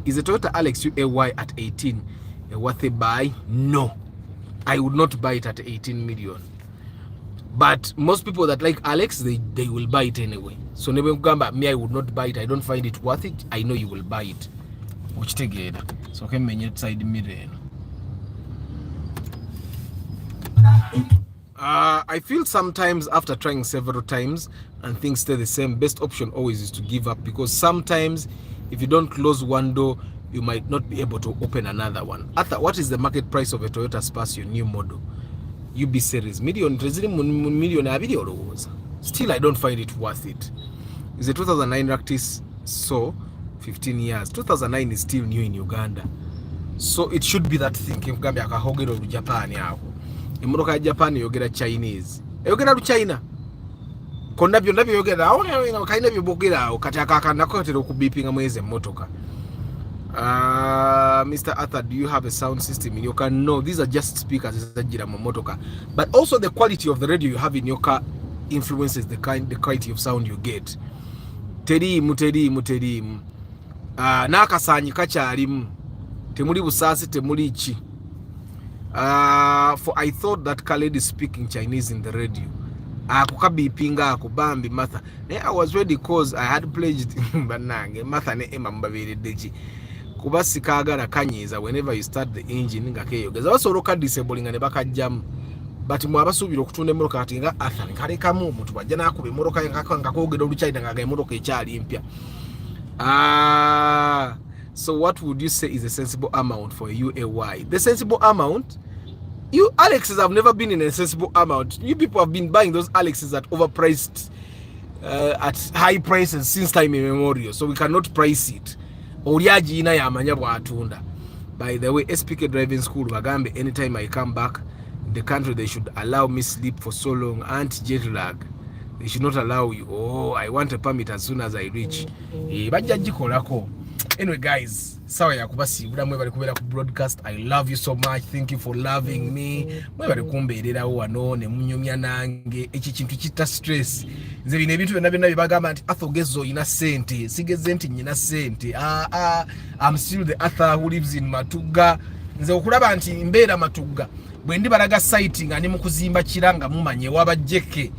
Is a Toyota Alex UAY at 18 worth a buy? No, I would not buy it at 18 million. But most people that like Alex, they will buy it anyway. So never gamba me, I would not buy it. I don't find it worth it. I know you will buy it. Which together. So can many side mirror. I feel sometimes after trying several times and things stay the same, best option always is to give up, because sometimes if you don't close one door, you might not be able to open another one. Arthur, what is the market price of a Toyota Spacio new model? UB series million still I don't find it worth it. It's a 2009 Ractis, so 15 years. 2009 is still new in Uganda, so it should be that thing. Kugambya akahogero lu Japan yako imodoka ya Japan yogera Chinese yogera lu China konna byonna byogera awo kaina byobogera kati akakanda kotero kubipinga mweze motoka. Mr. Arthur, do you have a sound system in your car? No, these are just speakers. But also the quality of the radio you have in your car influences the quality of sound you get. Terimu. Nakasanyi kakyalimu. Temuli busasi temuli chi. For I thought that Khaled is speaking Chinese in the radio. Akukabipinga akubambi Martha. I was ready cause I had pledged banange Martha ne Emma mbaberedde. Kubasi kagala kanyiza whenever you start the engine ngakeyo geza basoroka disabling ne bakajjam, but mwabasubira okutunda emotoka ati nga Arthur kalekamu omuntu bajja nakuba emotoka ngakogera oluchaida ngaga emotoka ekyali mpya. So what would you say is a sensible amount for a UAY? The sensible amount, you Alexes have never been in a sensible amount. You people have been buying those Alexes at overpriced at high prices since time immemorial, so we cannot price it. Oriaji ina ya manya bwatunda. By the way, SPK driving school bagambe, anytime I come back in the country they should allow me sleep for so long, anti-jet lag. They should not allow you. Oh, I want a permit as soon as I reach. Anyway guys, sawa ya kubasi bula mwe bali kubera ku broadcast. I love you so much. Thank you for loving me. Mwe bali kumbeerera wano ne munyumya nange echi kintu kita stress. Nze bine bintu byonna bibagamba nti Athogezo ina sente, sigeze nti nyina sente. I'm still the Arthur who lives in Matuga. Nze okulaba nti mbeera Matuga. Bwe ndi balaga sighting ani mu kuzimba kiranga mumanye wabajjeke.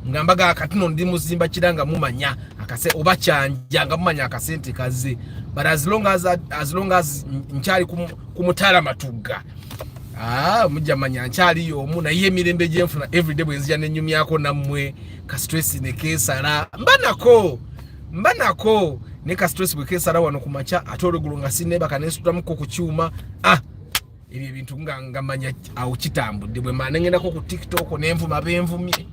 Ngambaga akatino ndi muzimba kiranga mumanya akase oba kyanja nga mumanya akasente kaze. But as long as nchali kumutala Matuga, mujja manya nchali yomu na iye mirembe jenfuna everyday bwenzija nenyumi yako namwe ka stress ne kesala mbanako mbanako ne ka stress bwe kesala wano kumacha atole gulunga sineba kanesuta muko ku kyuma ebyo bintu nga manya au kitambudde bwe manengendako ku TikTok nenvuma benvumye.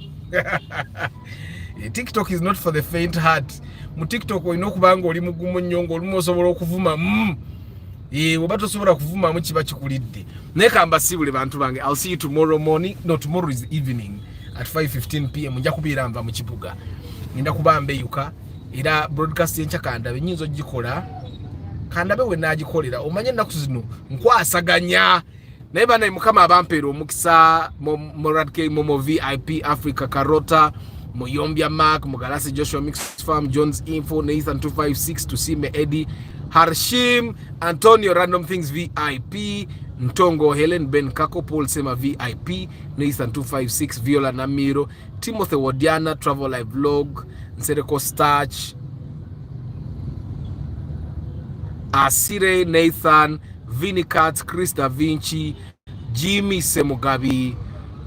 TikTok is not for the faint heart. Mu TikTok oyina okubanga oli mugumu nnyo ng'olumu osobola okuvuma oba tosobola kuvuma mu kiba kikulidde. Naye kamba sibule bantu bange, I'll see you tomorrow morning. No, tomorrow is evening at 5:15 p.m. nja kubeera nva mu kibuga ngenda kuba mbeyuka era broadcast yencha kandabe nyinzo gikola kandabe we nagikolera omanye ennaku zino nkwasaganya naye bana mukama abampeera omukisa Moradke Momo VIP Africa Karota Muyombya Mark Mugalasi Joshua Mix Farm Jones Info Nathan 256 Tusime Eddie Harshim Antonio Random Things VIP Ntongo Helen Ben Kako Paul Sema VIP Nathan 256 Viola Namiro Timothy Wodiana Travel Live Vlog Nsereko Starch Asire Nathan Vinny Cat Chris Da Vinci Jimmy Semugabi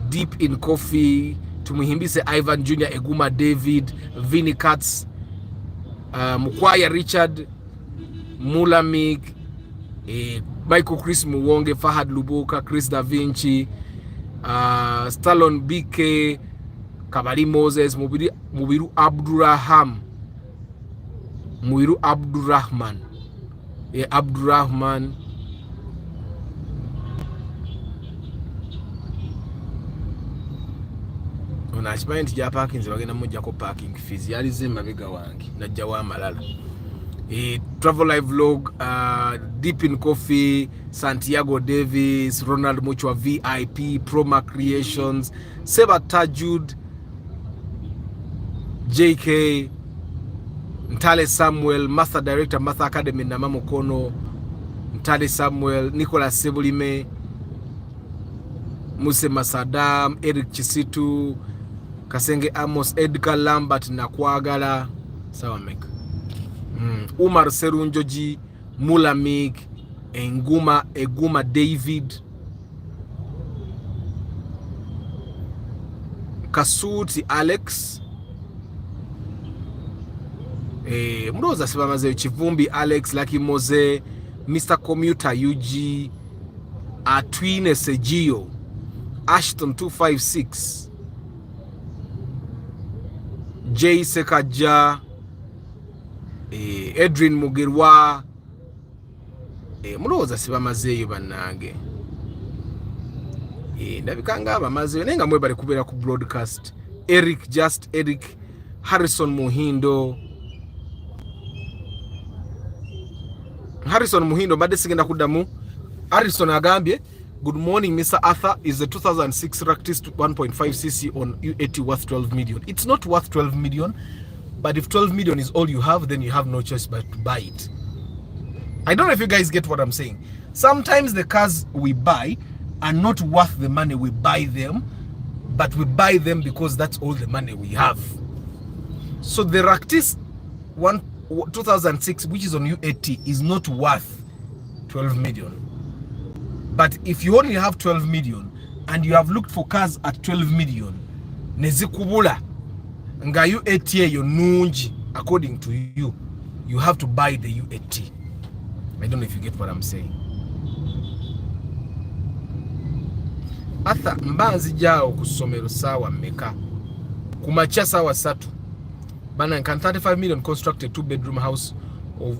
Deep in Coffee Tumuhimbise Ivan Jr. Eguma David Vinny Cats Mukwaya Richard Mulamik Michael Chris Muwonge Fahad Lubuka Chris Da Vinci Stallone BK Kabali Moses Mubiru Abdurrahman Abdurrahman Onachimanya nti ja parking bagenda mujja ko parking fees yalize mabega wange najja wa malala. Travel Live Vlog Deep in Coffee Santiago Davis Ronald Muchwa VIP Proma Creations Seba Tajud JK Ntale Samuel Master Director Master Academy na Mamukono Ntale Samuel Nicholas Sebulime Muse Masadam Eric Chisitu Kasenge Amos Edgar Lambert na kwagala sawa meka Umar Serunjoji Mulamik Eguma David Kasuti Alex Mroza Sibamaze Chivumbi Alex Lucky Moze Mr. Commuter UG Atwine Sejio Ashton 256 J Sekaja Edrin Mugirwa Mroza Sibamaze banange ndabikanga abamaze nenga mwe bali kubera ku broadcast Eric Harrison Muhindo bade sigenda kudamu Harrison agambye good morning Mr. Arthur is the 2006 Ractis 1.5cc on U80 worth 12 million. It's not worth 12 million, but if 12 million is all you have, then you have no choice but to buy it. I don't know if you guys get what I'm saying. Sometimes the cars we buy are not worth the money we buy them, but we buy them because that's all the money we have. So the Ractis 2006, which is on U80, is not worth 12 million. But if you only have 12 million and you have looked for cars at 12 million, nezikubula nga U80 yo nunji according to you, you have to buy the U80. I don't know if you get what I'm saying. Atha mbanzi jao kusomero sawa meka kumacha sawa satu bana can 35 million construct a 2-bedroom house of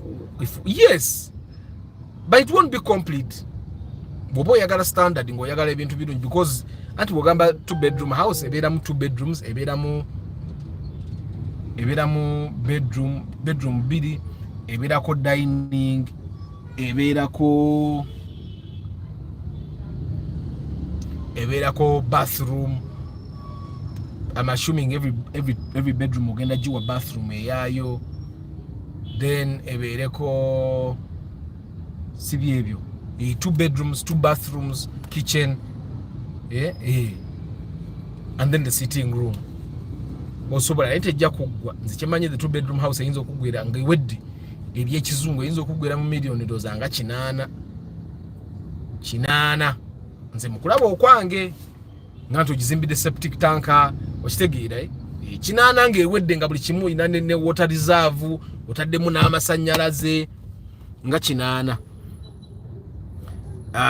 yes, but it won't be complete. Bobo yagala standard ngo yagala ebintu birungi because anti wogamba 2-bedroom house ebera mu 2 bedrooms ebera mu bedroom bidi ebera ko dining ebera ko bathroom. I'm assuming every bedroom ugenda jiwa bathroom eyayo, then ebereko sibi ebyo 2 bedrooms 2 bathrooms kitchen and then the sitting room. Osobola ente jja kugwa nzikimanye the 2-bedroom house eyinza okugwera nga iweddi ebye kizungu eyinza okugwera mu million dozanga 8 nze mukulaba okwange nga nto gizimbide septic tanka okitegeera kinaana ng'ewedde nga buli kimu ina ne water reserve otaddemu n'amasannyalaze nga kinaana.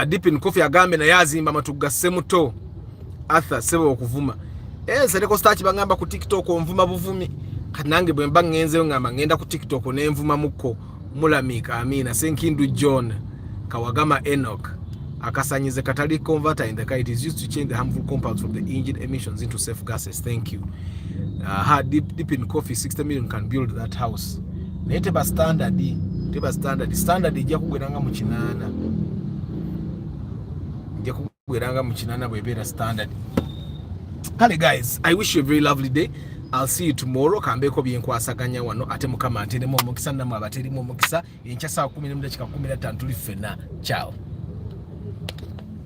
Deep in Coffee agambe naye azimba amatuga Ssemuto Arthur sebo okuvuma. Sereko starch bangamba ku TikTok onvuma buvumi. Kati nange bwe mba ngenzeyo ngamba ngenda ku TikTok n'envuma muko Mulamika Amina Senkindu John Kawagama Enoch akasanyize catalytic converter in the car. It is used to change the harmful compounds from the engine emissions into safe gases. Thank you. Deep in Coffee 60 million can build that house. Neteba standard ijja kugweranga mu kinaana. Bwebera standard. Kale guys, I wish you a very lovely day. I'll see you tomorrow. Kambeko byenkwasaganya wano ate mukama ateremu omukisa namwe abaterimu omukisa. Enkyasa 10 mu dakika 15 tuli fena. Ciao.